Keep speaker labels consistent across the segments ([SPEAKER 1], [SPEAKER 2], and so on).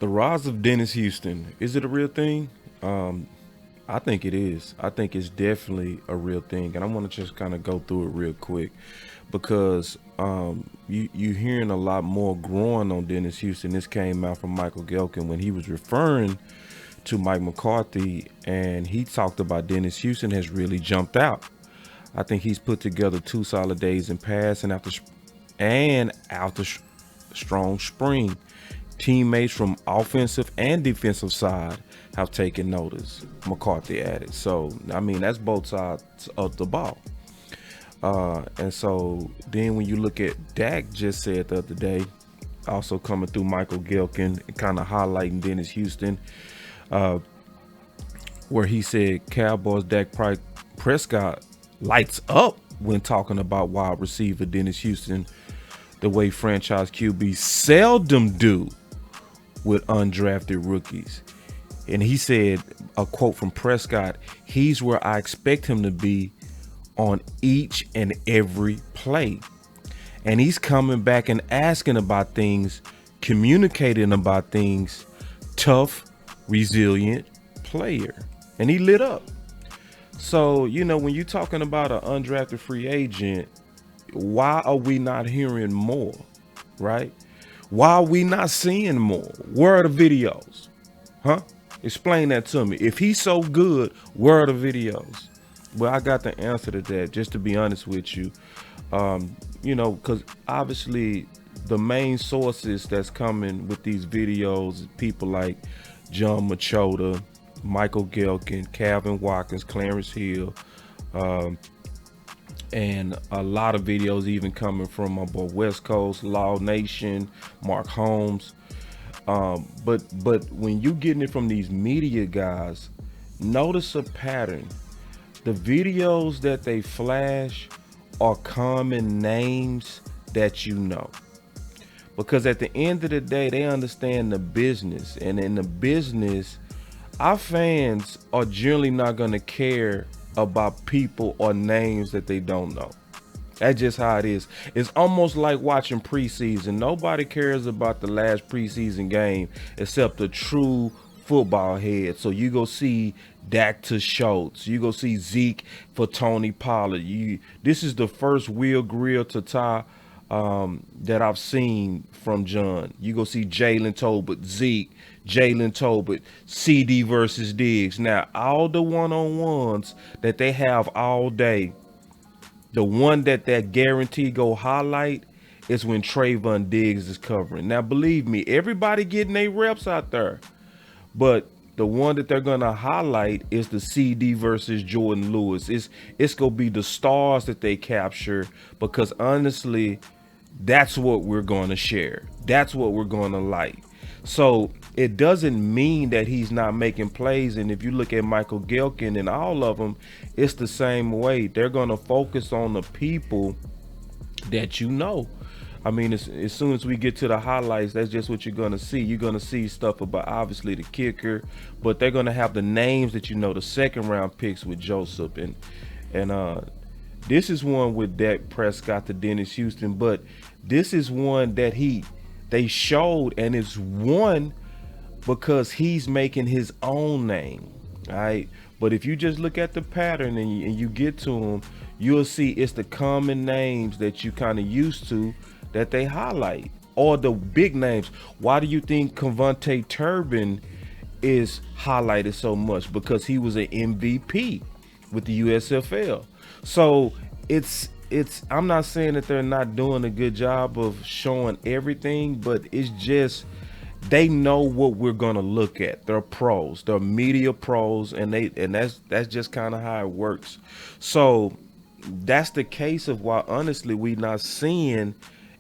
[SPEAKER 1] The rise of Dennis Houston, is it a real thing? Um, I think it is. I think it's definitely a real thing, and I want to just kind of go through it real quick because you hearing a lot more growing on Dennis Houston. This came out from Michael Gelkin when he was referring to Mike McCarthy, and he talked about Dennis Houston has really jumped out. I think he's put together two solid days in pass, and after strong spring. Teammates from offensive and defensive side have taken notice, McCarthy added. So, I mean, that's both sides of the ball. And so then when you look at Dak just said the other day, also coming through Michael Gilkin, kind of highlighting Dennis Houston, where he said Cowboys Prescott lights up when talking about wide receiver Dennis Houston, the way franchise QB seldom do with undrafted rookies. And he said, a quote from Prescott, he's where I expect him to be on each and every play. And he's coming back and asking about things, communicating about things, tough, resilient player. And he lit up. So, when you're talking about an undrafted free agent, why are we not hearing more, right? Why are we not seeing more? Where are the videos? Huh? Explain that to me. If he's so good, where are the videos? Well, I got the answer to that, just to be honest with you. Because obviously the main sources that's coming with these videos, people like John Machota, Michael Gelkin, Calvin Watkins, Clarence Hill, and a lot of videos even coming from my boy West Coast, Law Nation, Mark Holmes. But when you getting it from these media guys, notice a pattern. The videos that they flash are common names that you know. Because at the end of the day, they understand the business. And in the business, our fans are generally not going to care about people or names that they don't know. That's just how it is. It's almost like watching preseason. Nobody cares about the last preseason game except the true football head. So you go see Dak to Schultz. You go see Zeke for Tony Pollard. This is the first Will Grill to tie that I've seen from John. You go see Jalen Tolbert, Zeke, Jalen Tolbert, CD versus Diggs. Now, all the one-on-ones that they have all day, the one that guarantee go highlight is when Trayvon Diggs is covering. Now, believe me, everybody getting their reps out there, but the one that they're gonna highlight is the CD versus Jordan Lewis. It's gonna be the stars that they capture because honestly, that's what we're gonna share. That's what we're gonna like. So it doesn't mean that he's not making plays. And if you look at Michael Gelkin and all of them, it's the same way. They're gonna focus on the people that you know. I mean, as soon as we get to the highlights, that's just what you're going to see. You're going to see stuff about obviously the kicker, but they're going to have the names that you know, the second round picks with Joseph. And this is one with Dak Prescott to Dennis Houston, but this is one that they showed, and it's one because he's making his own name. All right. But if you just look at the pattern and you get to them, you'll see it's the common names that you kind of used to that they highlight, or the big names. Why do you think Cavante Turbin is highlighted so much? Because he was an MVP with the USFL. So it's I'm not saying that they're not doing a good job of showing everything, but it's just they know what we're gonna look at. They're pros, they're media pros, and that's just kind of how it works. So that's the case of why honestly we not seeing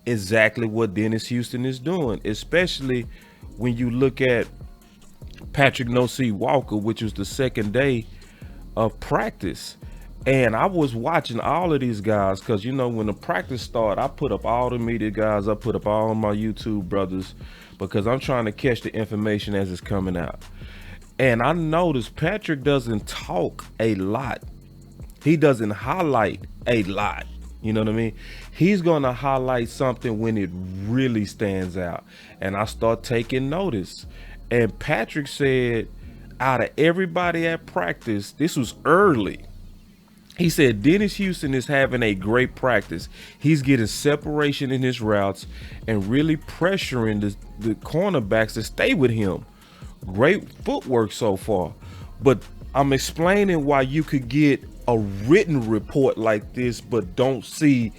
[SPEAKER 1] exactly what Dennis Houston is doing, especially when you look at Patrick No-C Walker, which was the second day of practice. And I was watching all of these guys because, when the practice started, I put up all the media guys. I put up all my YouTube brothers because I'm trying to catch the information as it's coming out. And I noticed Patrick doesn't talk a lot. He doesn't highlight a lot. You know what I mean? He's going to highlight something when it really stands out. And I start taking notice. And Patrick said, out of everybody at practice, this was early. He said Dennis Houston is having a great practice. He's getting separation in his routes and really pressuring the cornerbacks to stay with him. Great footwork so far. But I'm explaining why you could get a written report like this, but don't see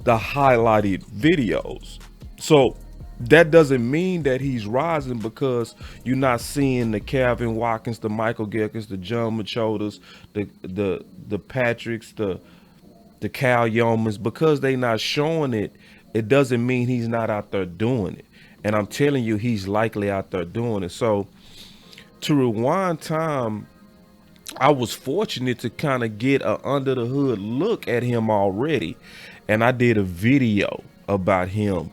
[SPEAKER 1] the highlighted videos. So that doesn't mean that he's rising, because you're not seeing the Calvin Watkins, the Michael Geckers, the John Machodas, the Patricks, the Cal Yeomans. Because they not showing it, it doesn't mean he's not out there doing it. And I'm telling you, he's likely out there doing it. So to rewind time, I was fortunate to kind of get a under the hood look at him already. And I did a video about him.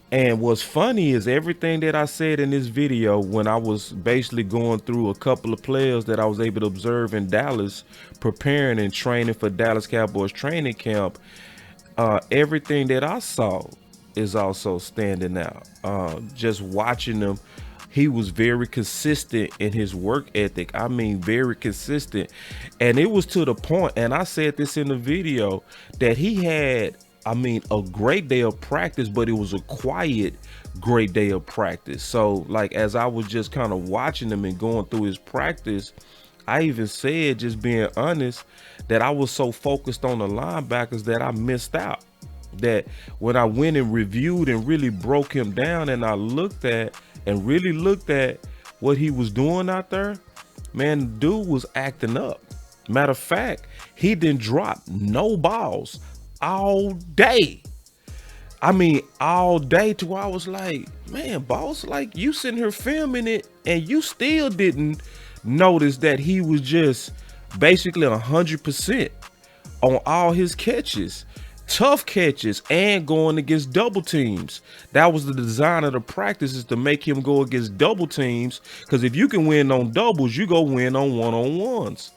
[SPEAKER 1] And what's funny is everything that I said in this video, when I was basically going through a couple of players that I was able to observe in Dallas, preparing and training for Dallas Cowboys training camp, everything that I saw is also standing out. Just watching them, he was very consistent in his work ethic. I mean, very consistent. And it was to the point, and I said this in the video, that he had, I mean, a great day of practice, but it was a quiet, great day of practice. So, like, as I was just kind of watching him and going through his practice, I even said, just being honest, that I was so focused on the linebackers that I missed out. That when I went and reviewed and really broke him down, and I looked at what he was doing out there, man, the dude was acting up. Matter of fact, he didn't drop no balls all day. I mean, all day, to where I was like, man, boss, like, you sitting here filming it and you still didn't notice that he was just basically 100% on all his catches, tough catches, and going against double teams. That was the design of the practice, is to make him go against double teams, because if you can win on doubles, you go win on one-on-ones.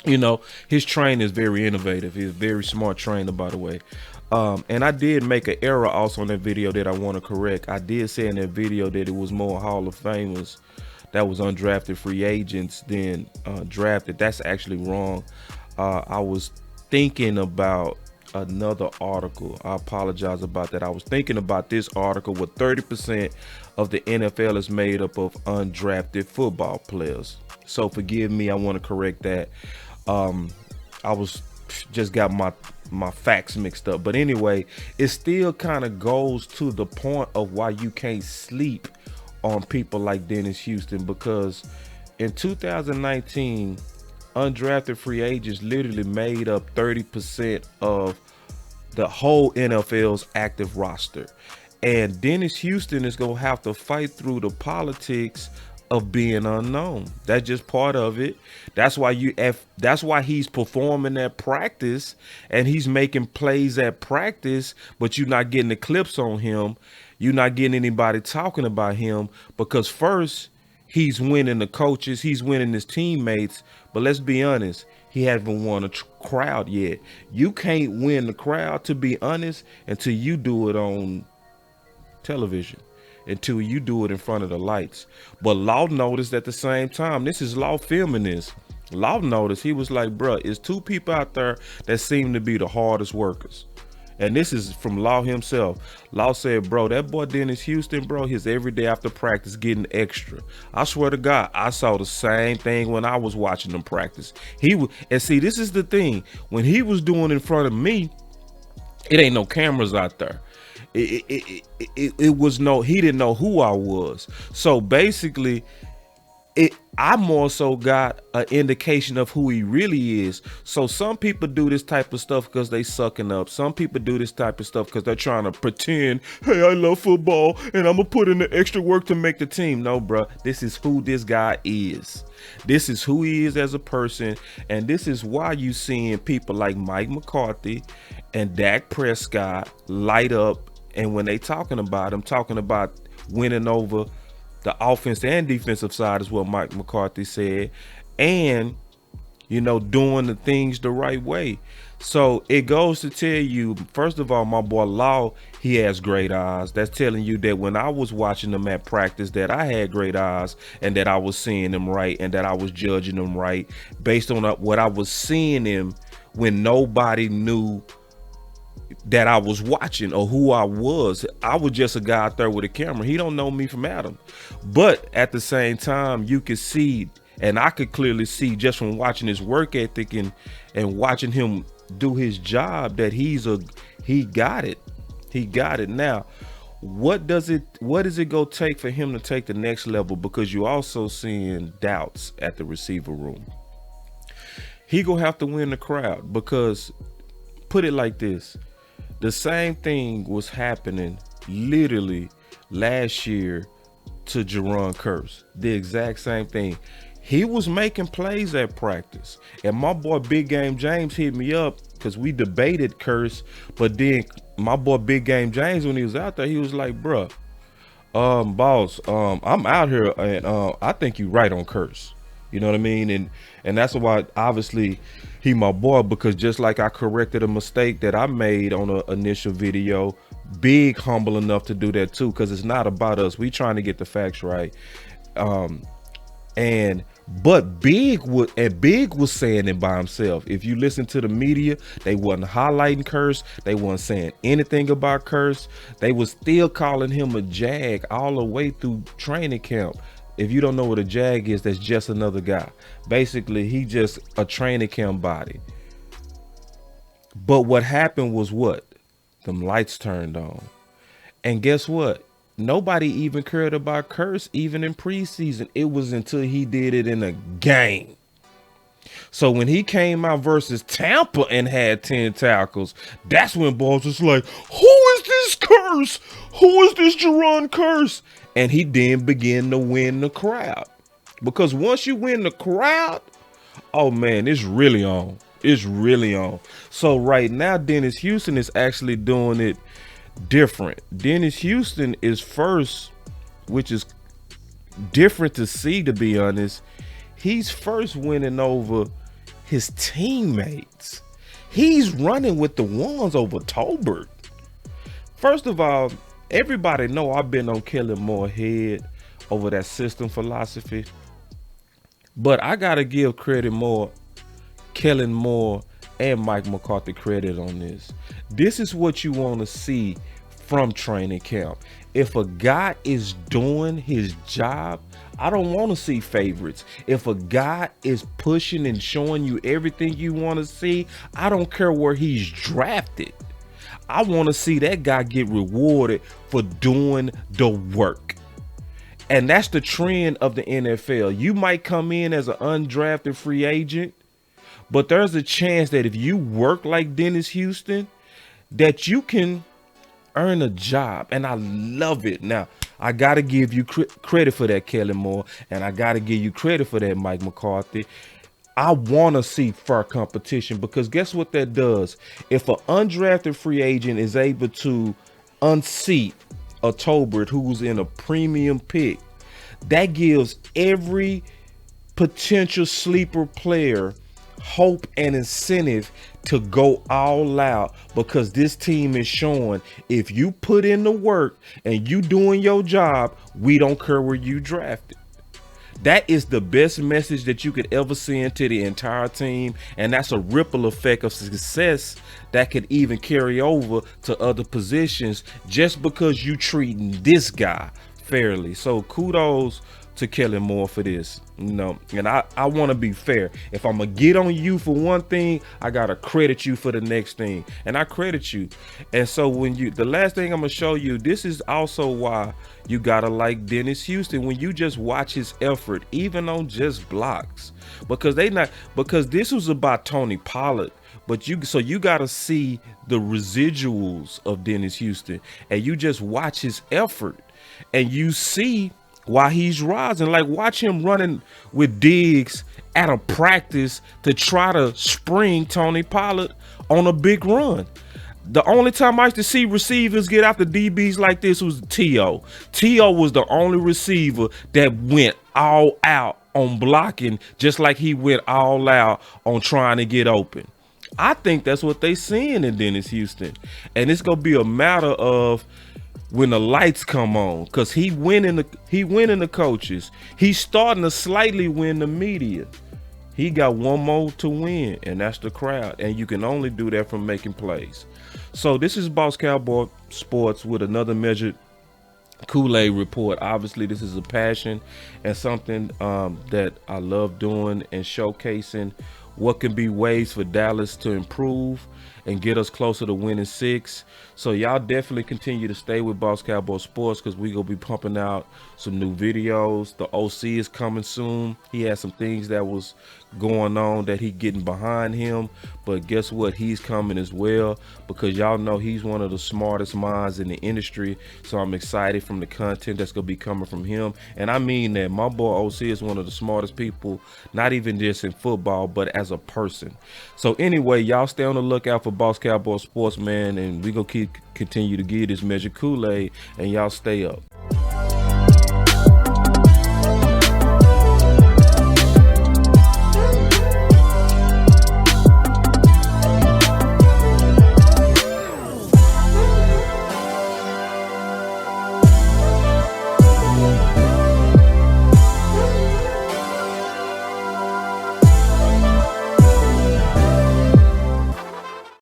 [SPEAKER 1] You know, his training is very innovative. He's a very smart trainer, by the way. And I did make an error also in that video that I want to correct. I did say in that video that it was more Hall of Famers that was undrafted free agents than drafted. That's actually wrong. I was thinking about another article. I apologize about that. I was thinking about this article where 30% of the NFL is made up of undrafted football players. So forgive me, I want to correct that. I was just got my facts mixed up, but anyway, it still kind of goes to the point of why you can't sleep on people like Dennis Houston, because in 2019, undrafted free agents literally made up 30% of the whole NFL's active roster. And Dennis Houston is going to have to fight through the politics of being unknown. That's just part of it. That's why that's why he's performing at practice and he's making plays at practice, but you're not getting the clips on him. You're not getting anybody talking about him, because first, he's winning the coaches, he's winning his teammates, but let's be honest, he hasn't won a crowd yet. You can't win the crowd, to be honest, until you do it on television, until you do it in front of the lights. But Law noticed at the same time, this is Law filming this. Law noticed, he was like, bruh, it's two people out there that seem to be the hardest workers. And this is from Law himself. Law said, bro, that boy Dennis Houston, bro, his every day after practice getting extra. I swear to God, I saw the same thing when I was watching them practice. And see, this is the thing. When he was doing in front of me, it ain't no cameras out there. It was no, he didn't know who I was. So basically, I more so got an indication of who he really is. So some people do this type of stuff because they sucking up. Some people do this type of stuff because they're trying to pretend, hey, I love football and I'm gonna put in the extra work to make the team. No, bro, this is who this guy is. This is who he is as a person. And this is why you seeing people like Mike McCarthy and Dak Prescott light up. And when they talking about winning over the offense and defensive side, is what Mike McCarthy said, and, you know, doing the things the right way. So it goes to tell you, first of all, my boy Law, he has great eyes. That's telling you that when I was watching them at practice, that I had great eyes and that I was seeing them right and that I was judging them right based on what I was seeing them when nobody knew that I was watching or who I was. I was just a guy out there with a camera. He don't know me from Adam. But at the same time, you could see, and I could clearly see just from watching his work ethic and watching him do his job, that he got it. He got it. Now, what is it gonna take for him to take the next level? Because you also seeing doubts at the receiver room. He gonna have to win the crowd, because put it like this, the same thing was happening literally last year to Jerron Curse. The exact same thing. He was making plays at practice. And my boy Big Game James hit me up because we debated Curse. But then my boy Big Game James, when he was out there, he was like, bruh, boss, I'm out here and I think you right on Curse. You know what I mean? And that's why obviously he my boy, because just like I corrected a mistake that I made on an initial video, Big humble enough to do that too, because it's not about us. We trying to get the facts right. But Big was saying it by himself. If you listen to the media, they wasn't highlighting Curse. They wasn't saying anything about Curse. They was still calling him a jag all the way through training camp. If you don't know what a jag is, that's just another guy. Basically, he just a training camp body. But what happened was what? Them lights turned on. And guess what? Nobody even cared about Curse even in preseason. It was until he did it in a game. So when he came out versus Tampa and had 10 tackles, that's when Balls was like, who is this Curse? Who is this Jerron Curse? And he then began to win the crowd. Because once you win the crowd, oh man, it's really on. It's really on. So right now, Dennis Houston is actually doing it different. Dennis Houston is first, which is different to see, to be honest. He's first winning over his teammates. He's running with the ones over Tolbert. First of all, everybody know I've been on Kellen Moore head over that system philosophy. But I gotta give credit more, Kellen Moore and Mike McCarthy credit on this. This is what you want to see from training camp. If a guy is doing his job, I don't want to see favorites. If a guy is pushing and showing you everything you want to see, I don't care where he's drafted. I want to see that guy get rewarded for doing the work. And that's the trend of the NFL. You might come in as an undrafted free agent, but there's a chance that if you work like Dennis Houston, that you can earn a job. And I love it. Now, I got to give you credit for that, Kellen Moore, and I got to give you credit for that, Mike McCarthy. I want to see fair competition, because guess what that does? If an undrafted free agent is able to unseat a Tolbert who's in a premium pick, that gives every potential sleeper player hope and incentive to go all out, because this team is showing if you put in the work and you doing your job, we don't care where you drafted. That is the best message that you could ever send to the entire team, and that's a ripple effect of success that could even carry over to other positions just because you treating this guy fairly. So kudos to Kellen Moore for this, you know, and I want to be fair. If I'm gonna get on you for one thing, I gotta credit you for the next thing, and I credit you. And so when the last thing I'm gonna show you, this is also why you gotta like Dennis Houston when you just watch his effort, even on just blocks, because this was about Tony Pollard. But you gotta see the residuals of Dennis Houston, and you just watch his effort, and you see why he's rising. Like, watch him running with Diggs at a practice to try to spring Tony Pollard on a big run. The only time I used to see receivers get after DBs like this was T.O. T.O. was the only receiver that went all out on blocking, just like he went all out on trying to get open. I think that's what they seeing in Dennis Houston, and it's gonna be a matter of when the lights come on, cause he winning the coaches. He's starting to slightly win the media. He got one more to win, and that's the crowd. And you can only do that from making plays. So this is Boss Cowboy Sports with another measured Kool-Aid report. Obviously, this is a passion and something that I love doing and showcasing what can be ways for Dallas to improve and get us closer to winning 6. So y'all definitely continue to stay with Boss Cowboy Sports, because we gonna be pumping out some new videos. The OC is coming soon. He has some things that was going on that he getting behind him, but guess what, he's coming as well, because y'all know he's one of the smartest minds in the industry. So I'm excited from the content that's gonna be coming from him, and I mean that. My boy OC is one of the smartest people, not even just in football, but as a person. So anyway, y'all stay on the lookout for Boss Cowboy Sports, man, and we gonna continue to give this measured Kool-Aid, and y'all stay up.